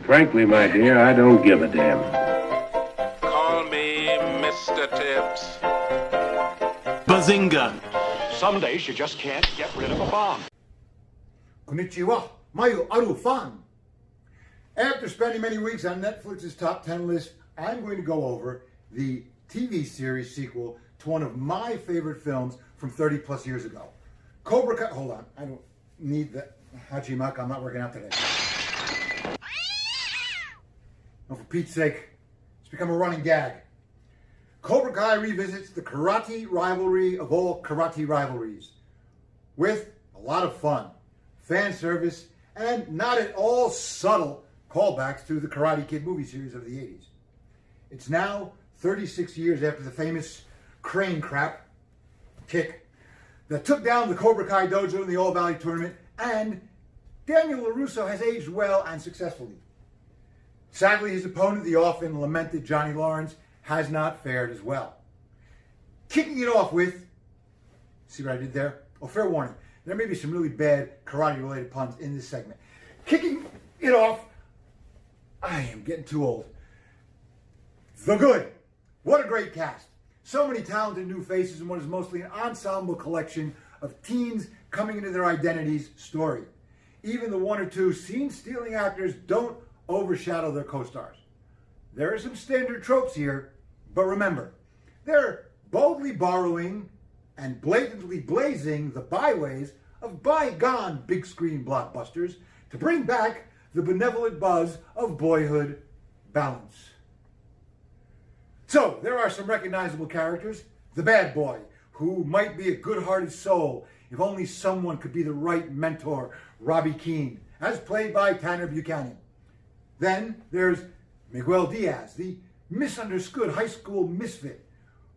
Frankly, my dear, I don't give a damn. Call me Mr. Tibbs. Bazinga! Some days you just can't get rid of a bomb. Konnichiwa, mayu aru fan. After spending many weeks on Netflix's top 10 list, I'm going to go over the TV series sequel to one of my favorite films from 30 plus years ago. Cobra Kai. Hold on, I don't need that. Hachimaka, I'm not working out today. No, for Pete's sake, it's become a running gag. Cobra Kai revisits the karate rivalry of all karate rivalries with a lot of fun, fan service, and not at all subtle callbacks to the Karate Kid movie series of the 80s. It's now 36 years after the famous crane crap kick that took down the Cobra Kai dojo in the All Valley tournament, and Daniel LaRusso has aged well and successfully. Sadly, his opponent, the often lamented Johnny Lawrence, has not fared as well. Kicking it off with, see what I did there? Oh, fair warning, there may be some really bad karate-related puns in this segment. Kicking it off, I am getting too old. The Good. What a great cast. So many talented new faces in what is mostly an ensemble collection of teens coming into their identities story. Even the one or two scene-stealing actors don't overshadow their co-stars. There are some standard tropes here, but remember, they're boldly borrowing and blatantly blazing the byways of bygone big-screen blockbusters to bring back the benevolent buzz of boyhood balance. So, there are some recognizable characters. The bad boy, who might be a good-hearted soul if only someone could be the right mentor, Robbie Keane, as played by Tanner Buchanan. Then there's Miguel Diaz, the misunderstood high school misfit,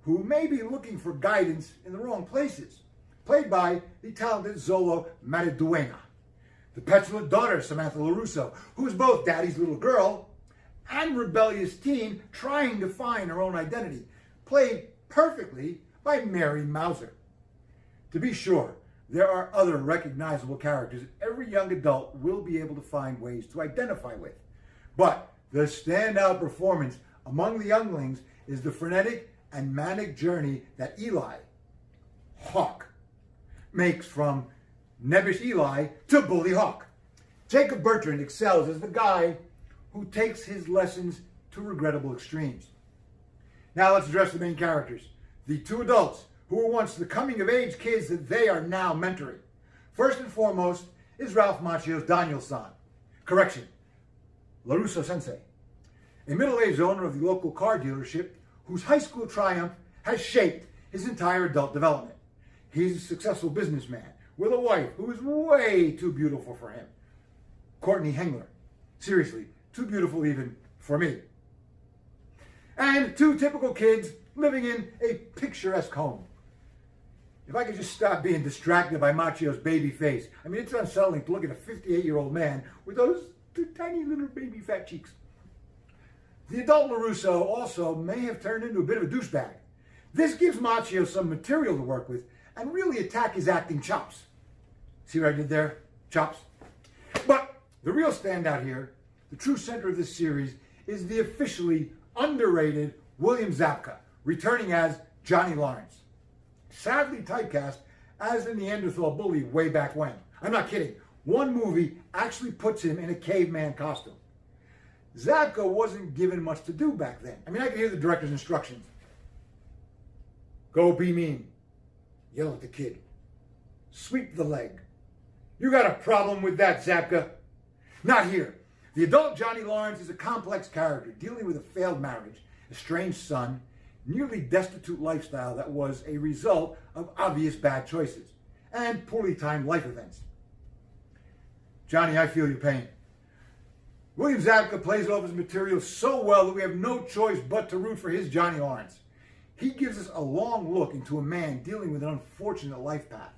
who may be looking for guidance in the wrong places, played by the talented Zolo Mariduena. The petulant daughter, Samantha LaRusso, who is both daddy's little girl and rebellious teen trying to find her own identity, played perfectly by Mary Mauser. To be sure, there are other recognizable characters that every young adult will be able to find ways to identify with. But the standout performance among the younglings is the frenetic and manic journey that Eli, Hawk, makes from nebbish Eli to Bully Hawk. Jacob Bertrand excels as the guy who takes his lessons to regrettable extremes. Now let's address the main characters, the two adults who were once the coming-of-age kids that they are now mentoring. First and foremost is Ralph Macchio's Daniel-san. Correction, LaRusso Sensei, a middle-aged owner of the local car dealership whose high school triumph has shaped his entire adult development. He's a successful businessman with a wife who is way too beautiful for him. Courtney Hengler. Seriously, too beautiful even for me. And two typical kids living in a picturesque home. If I could just stop being distracted by Macchio's baby face. I mean, it's unsettling to look at a 58-year-old man with those two tiny little baby fat cheeks. The adult LaRusso also may have turned into a bit of a douchebag. This gives Macchio some material to work with and really attack his acting chops. See what I did there? Chops. But the real standout here, the true center of this series, is the officially underrated William Zabka, returning as Johnny Lawrence. Sadly typecast as the Neanderthal bully way back when. I'm not kidding. One movie actually puts him in a caveman costume. Zabka wasn't given much to do back then. I mean, I could hear the director's instructions. Go be mean. Yell at the kid. Sweep the leg. You got a problem with that, Zabka? Not here. The adult Johnny Lawrence is a complex character dealing with a failed marriage, estranged son, nearly destitute lifestyle that was a result of obvious bad choices and poorly timed life events. Johnny, I feel your pain. William Zabka plays off his material so well that we have no choice but to root for his Johnny Lawrence. He gives us a long look into a man dealing with an unfortunate life path.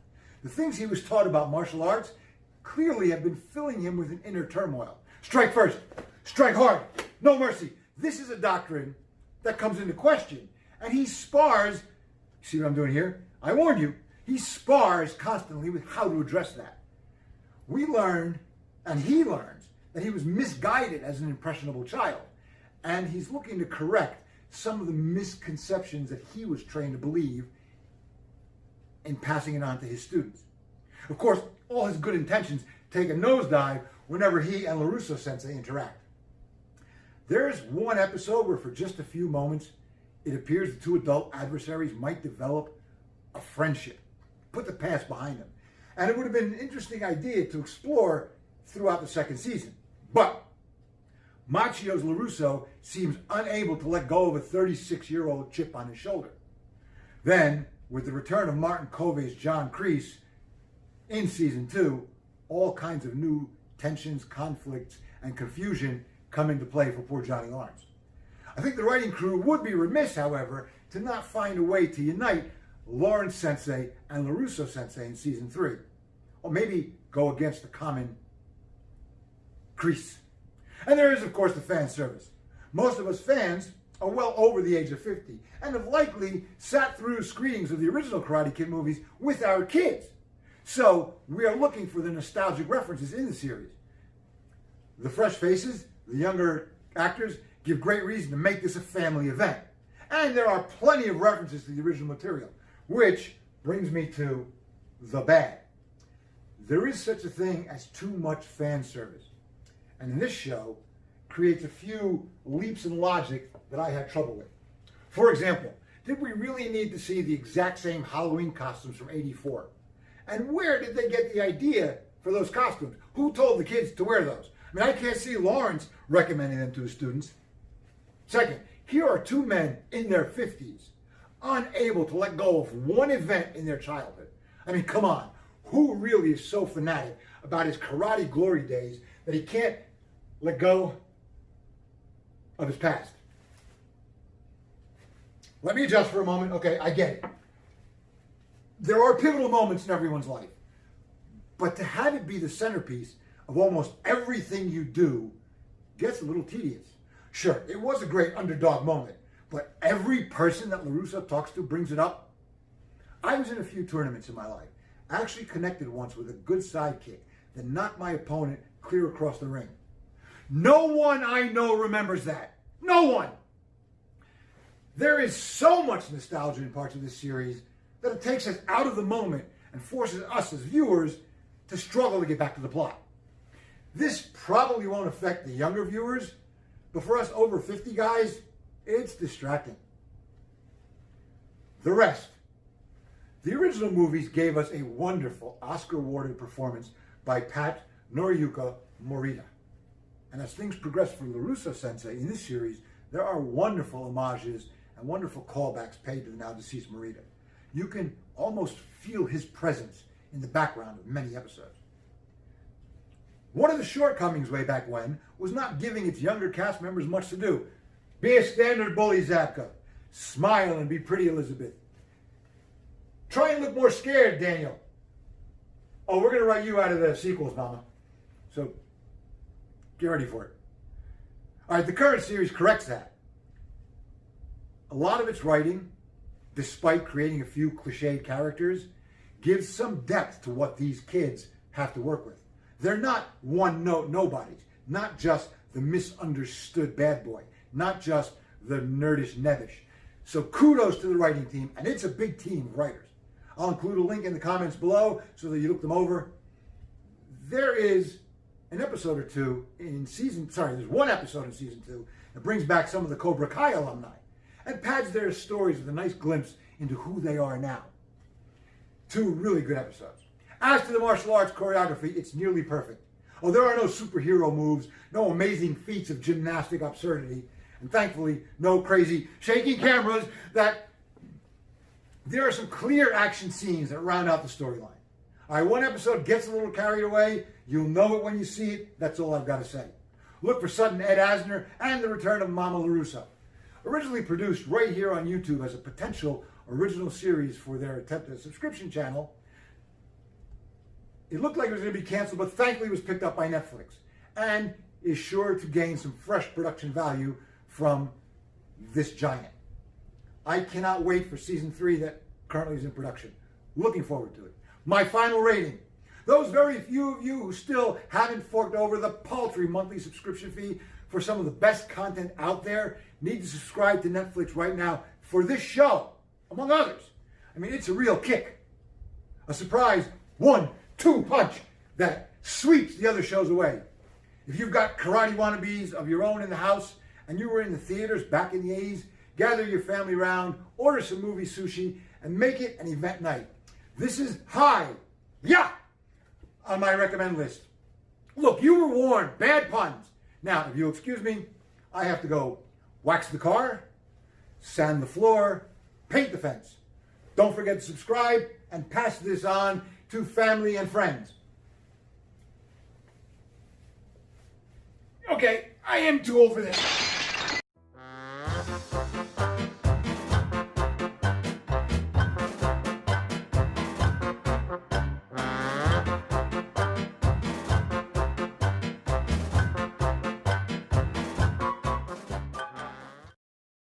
The things he was taught about martial arts clearly have been filling him with an inner turmoil. Strike first, strike hard, no mercy. This is a doctrine that comes into question. And he spars, see what I'm doing here? I warned you, he spars constantly with how to address that. We learn, and he learns, that he was misguided as an impressionable child, and he's looking to correct some of the misconceptions that he was trained to believe in passing it on to his students. Of course, all his good intentions take a nosedive whenever he and LaRusso sensei interact. There's one episode where for just a few moments, it appears the two adult adversaries might develop a friendship, put the past behind them. And it would have been an interesting idea to explore throughout the second season. But Machio's LaRusso seems unable to let go of a 36-year-old chip on his shoulder. Then, with the return of Martin Covey's John Kreese in season 2, all kinds of new tensions, conflicts, and confusion come into play for poor Johnny Lawrence. I think the writing crew would be remiss, however, to not find a way to unite Lawrence Sensei and LaRusso Sensei in season 3. Or maybe go against the common Kreese. And there is, of course, the fan service. Most of us fans are well over the age of 50 and have likely sat through screenings of the original Karate Kid movies with our kids. So we are looking for the nostalgic references in the series. The fresh faces, the younger actors, give great reason to make this a family event. And there are plenty of references to the original material, which brings me to the bad. There is such a thing as too much fan service. And in this show, creates a few leaps in logic that I had trouble with. For example, did we really need to see the exact same Halloween costumes from '84? And where did they get the idea for those costumes? Who told the kids to wear those? I mean, I can't see Lawrence recommending them to his students. Second, here are two men in their 50s, unable to let go of one event in their childhood. I mean, come on. Who really is so fanatic about his karate glory days that he can't let go of his past? Let me adjust for a moment. Okay, I get it. There are pivotal moments in everyone's life. But to have it be the centerpiece of almost everything you do gets a little tedious. Sure, it was a great underdog moment, but every person that LaRusso talks to brings it up. I was in a few tournaments in my life. I actually connected once with a good sidekick that knocked my opponent clear across the ring. No one I know remembers that. No one. There is so much nostalgia in parts of this series that it takes us out of the moment and forces us as viewers to struggle to get back to the plot. This probably won't affect the younger viewers, but for us over 50 guys, it's distracting. The rest. The original movies gave us a wonderful Oscar-awarded performance by Pat Noriyuka Morita. And as things progress for LaRusso Sensei in this series, there are wonderful homages and wonderful callbacks paid to the now deceased Morita. You can almost feel his presence in the background of many episodes. One of the shortcomings way back when was not giving its younger cast members much to do. Be a standard bully, Zabka. Smile and be pretty, Elizabeth. Try and look more scared, Daniel. Oh, we're going to write you out of the sequels, Mama. So, get ready for it. All right, the current series corrects that. A lot of its writing, despite creating a few cliched characters, gives some depth to what these kids have to work with. They're not one-note nobodies, not just the misunderstood bad boy, not just the nerdish nebbish. So kudos to the writing team, and it's a big team of writers. I'll include a link in the comments below so that you look them over. There is an episode or two in there's one episode in season 2 that brings back some of the Cobra Kai alumni and pads their stories with a nice glimpse into who they are now. 2 really good episodes. As to the martial arts choreography, it's nearly perfect. Oh, there are no superhero moves, no amazing feats of gymnastic absurdity, and thankfully, no crazy shaking cameras. That there are some clear action scenes that round out the storyline. All right, one episode gets a little carried away. You'll know it when you see it. That's all I've got to say. Look for sudden Ed Asner and the return of Mama LaRusso. Originally produced right here on YouTube as a potential original series for their attempt at a subscription channel, it looked like it was going to be canceled, but thankfully it was picked up by Netflix and is sure to gain some fresh production value from this giant. I cannot wait for season 3 that currently is in production. Looking forward to it. My final rating. Those very few of you who still haven't forked over the paltry monthly subscription fee for some of the best content out there need to subscribe to Netflix right now for this show, among others. I mean, it's a real kick. A surprise 1-2 punch that sweeps the other shows away. If you've got karate wannabes of your own in the house and you were in the theaters back in the 80s, gather your family around, order some movie sushi, and make it an event night. This is high, on my recommend list. Look, you were warned, bad puns. Now, if you'll excuse me, I have to go wax the car, sand the floor, paint the fence. Don't forget to subscribe and pass this on to family and friends. Okay, I am too old for this.